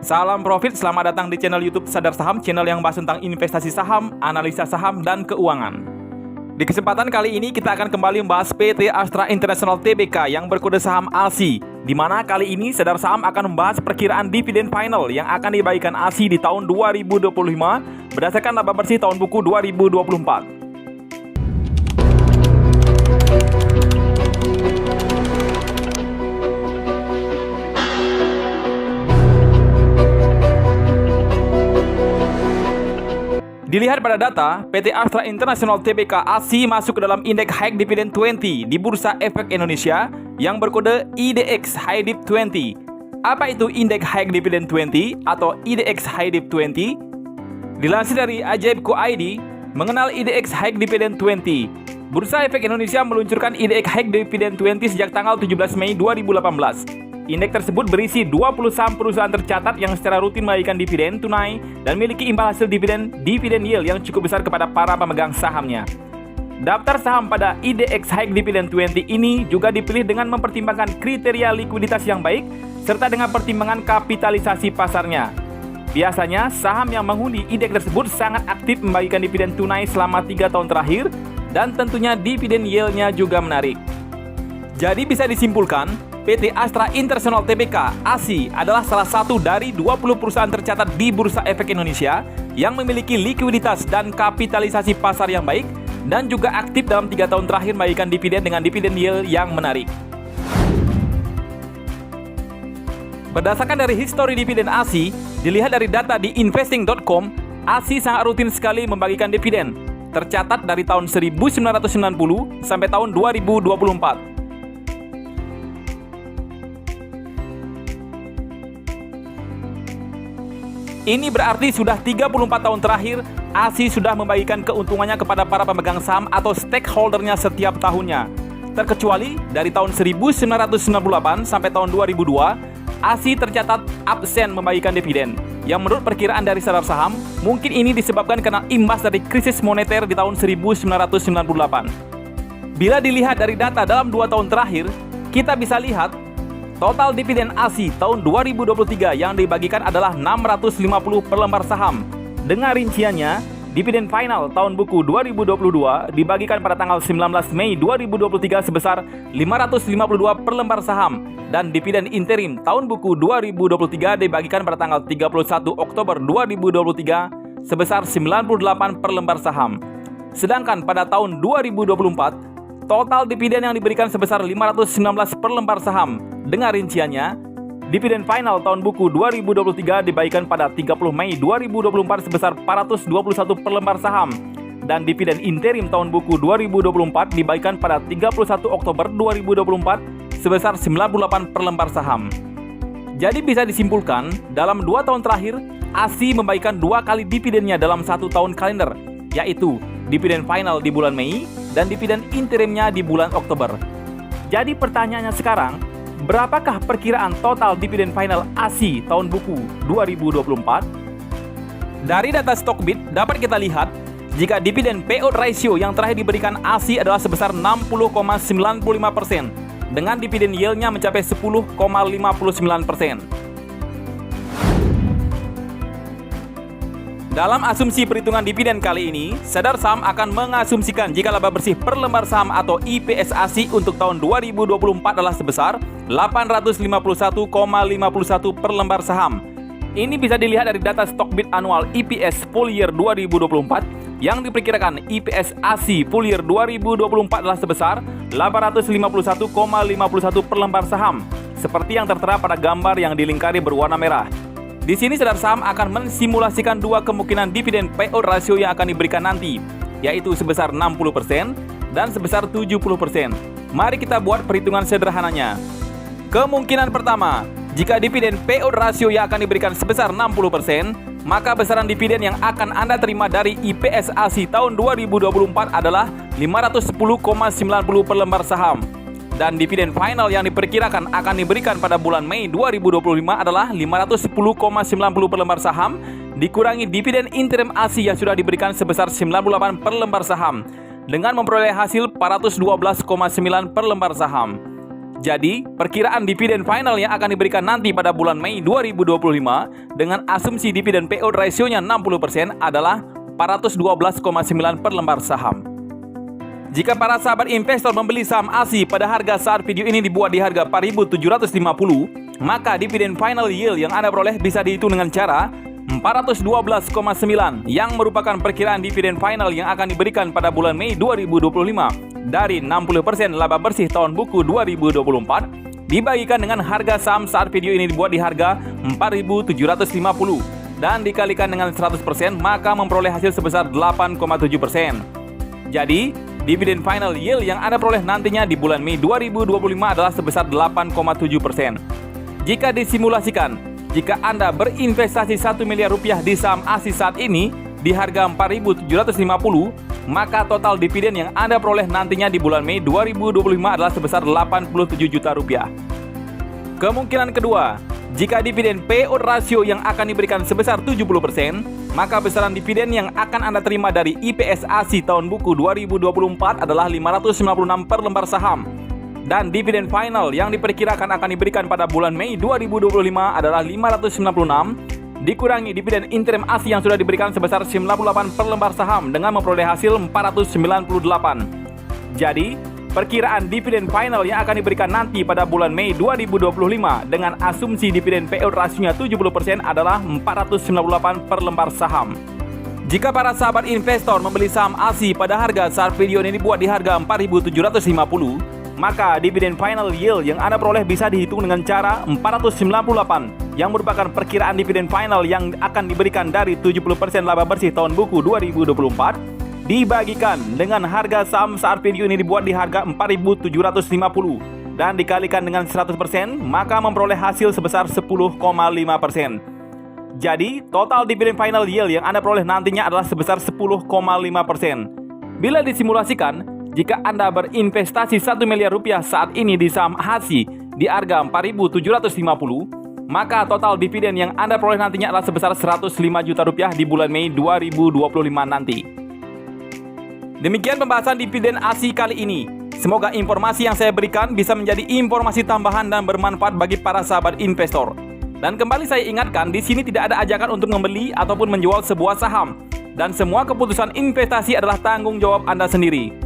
Salam profit, selamat datang di channel YouTube Sadar Saham, channel yang bahas tentang investasi saham, analisa saham, dan keuangan. Di kesempatan kali ini kita akan kembali membahas PT Astra International Tbk yang berkode saham ASI, di mana kali ini Sadar Saham akan membahas perkiraan dividen final yang akan dibagikan ASI di tahun 2025 berdasarkan laba bersih tahun buku 2024. Dilihat pada data, PT Astra International Tbk ASI masuk ke dalam indeks High Dividend 20 di Bursa Efek Indonesia yang berkode IDX High Dip 20. Apa itu indeks High Dividend 20 atau IDX High Dip 20? Dilansir dari Ajaib.co.id, mengenal IDX High Dividend 20. Bursa Efek Indonesia meluncurkan IDX High Dividend 20 sejak tanggal 17 Mei 2018. Indeks tersebut berisi 20 saham perusahaan tercatat yang secara rutin membagikan dividen tunai dan memiliki imbal hasil dividen yield yang cukup besar kepada para pemegang sahamnya. Daftar saham pada IDX High Dividend 20 ini juga dipilih dengan mempertimbangkan kriteria likuiditas yang baik serta dengan pertimbangan kapitalisasi pasarnya. Biasanya, saham yang menghuni indeks tersebut sangat aktif membagikan dividen tunai selama 3 tahun terakhir dan tentunya dividen yield-nya juga menarik. Jadi bisa disimpulkan, PT Astra International Tbk ASI adalah salah satu dari 20 perusahaan tercatat di Bursa Efek Indonesia yang memiliki likuiditas dan kapitalisasi pasar yang baik dan juga aktif dalam 3 tahun terakhir membagikan dividen dengan dividen yield yang menarik. Berdasarkan dari histori dividen ASI, dilihat dari data di investing.com, ASI sangat rutin sekali membagikan dividen, tercatat dari tahun 1990 sampai tahun 2024. Ini berarti sudah 34 tahun terakhir, ASI sudah membagikan keuntungannya kepada para pemegang saham atau stakeholdernya setiap tahunnya. Terkecuali dari tahun 1998 sampai tahun 2002, ASI tercatat absen membagikan dividen. Yang menurut perkiraan dari Sadar Saham, mungkin ini disebabkan karena imbas dari krisis moneter di tahun 1998. Bila dilihat dari data dalam 2 tahun terakhir, kita bisa lihat total dividen ASI tahun 2023 yang dibagikan adalah 650 per lembar saham. Dengan rinciannya, dividen final tahun buku 2022 dibagikan pada tanggal 19 Mei 2023 sebesar 552 per lembar saham dan dividen interim tahun buku 2023 dibagikan pada tanggal 31 Oktober 2023 sebesar 98 per lembar saham. Sedangkan pada tahun 2024, total dividen yang diberikan sebesar 519 per lembar saham. Dengan rinciannya, dividen final tahun buku 2023 dibagikan pada 30 Mei 2024 sebesar 421 per lembar saham dan dividen interim tahun buku 2024 dibagikan pada 31 Oktober 2024 sebesar 98 per lembar saham. Jadi bisa disimpulkan, dalam 2 tahun terakhir, ASI membagikan 2 kali dividennya dalam 1 tahun kalender, yaitu dividen final di bulan Mei dan dividen interimnya di bulan Oktober. Jadi pertanyaannya sekarang, berapakah perkiraan total dividen final ASI tahun buku 2024? Dari data Stockbit dapat kita lihat jika dividen payout ratio yang terakhir diberikan ASI adalah sebesar 60,95% dengan dividen yield-nya mencapai 10,59%. Dalam asumsi perhitungan dividen kali ini, Sadar Saham akan mengasumsikan jika laba bersih per lembar saham atau IPS ASI untuk tahun 2024 adalah sebesar 851,51 per lembar saham. Ini bisa dilihat dari data Stockbit annual EPS full year 2024 yang diperkirakan IPS ASI full year 2024 adalah sebesar 851,51 per lembar saham, seperti yang tertera pada gambar yang dilingkari berwarna merah. Di sini Sadar Saham akan mensimulasikan 2 kemungkinan dividen payout ratio yang akan diberikan nanti, yaitu sebesar 60% dan sebesar 70%. Mari kita buat perhitungan sederhananya. Kemungkinan pertama, jika dividen payout ratio yang akan diberikan sebesar 60%, maka besaran dividen yang akan Anda terima dari IPS ASI tahun 2024 adalah 510,90 per lembar saham. Dan dividen final yang diperkirakan akan diberikan pada bulan Mei 2025 adalah 510,90 per lembar saham dikurangi dividen interim ASI yang sudah diberikan sebesar 98 per lembar saham dengan memperoleh hasil 412,9 per lembar saham. Jadi, perkiraan dividen final yang akan diberikan nanti pada bulan Mei 2025 dengan asumsi dividen payout ratio-nya 60% adalah 412,9 per lembar saham. Jika para sahabat investor membeli saham ASI pada harga saat video ini dibuat di harga 4.750, maka dividen final yield yang Anda peroleh bisa dihitung dengan cara 412,9 yang merupakan perkiraan dividen final yang akan diberikan pada bulan Mei 2025 dari 60% laba bersih tahun buku 2024 dibagikan dengan harga saham saat video ini dibuat di harga 4.750 dan dikalikan dengan 100% maka memperoleh hasil sebesar 8,7%. Jadi, dividen final yield yang Anda peroleh nantinya di bulan Mei 2025 adalah sebesar 8,7%. Jika disimulasikan, jika Anda berinvestasi 1 miliar rupiah di saham ASI saat ini di harga 4.750, maka total dividen yang Anda peroleh nantinya di bulan Mei 2025 adalah sebesar 87 juta rupiah. Kemungkinan kedua, jika dividen payout ratio yang akan diberikan sebesar 70%, maka besaran dividen yang akan Anda terima dari IPS ASI tahun buku 2024 adalah 596 per lembar saham. Dan dividen final yang diperkirakan akan diberikan pada bulan Mei 2025 adalah 596 dikurangi dividen interim ASI yang sudah diberikan sebesar 98 per lembar saham dengan memperoleh hasil 498. Jadi, perkiraan dividen final yang akan diberikan nanti pada bulan Mei 2025 dengan asumsi dividen payout ratio-nya 70% adalah 498 per lembar saham. Jika para sahabat investor membeli saham ASI pada harga saat video ini dibuat di harga 4.750, maka dividen final yield yang Anda peroleh bisa dihitung dengan cara 498 yang merupakan perkiraan dividen final yang akan diberikan dari 70% laba bersih tahun buku 2024 dibagikan dengan harga saham saat video ini dibuat di harga 4.750 dan dikalikan dengan 100% maka memperoleh hasil sebesar 10,5%. Jadi, total dividen final yield yang Anda peroleh nantinya adalah sebesar 10,5%. Bila disimulasikan, jika Anda berinvestasi 1 miliar rupiah saat ini di saham ASI di harga 4.750, maka total dividen yang Anda peroleh nantinya adalah sebesar 105 juta rupiah di bulan Mei 2025 nanti. Demikian pembahasan dividen ASI kali ini. Semoga informasi yang saya berikan bisa menjadi informasi tambahan dan bermanfaat bagi para sahabat investor. Dan kembali saya ingatkan, di sini tidak ada ajakan untuk membeli ataupun menjual sebuah saham. Dan semua keputusan investasi adalah tanggung jawab Anda sendiri.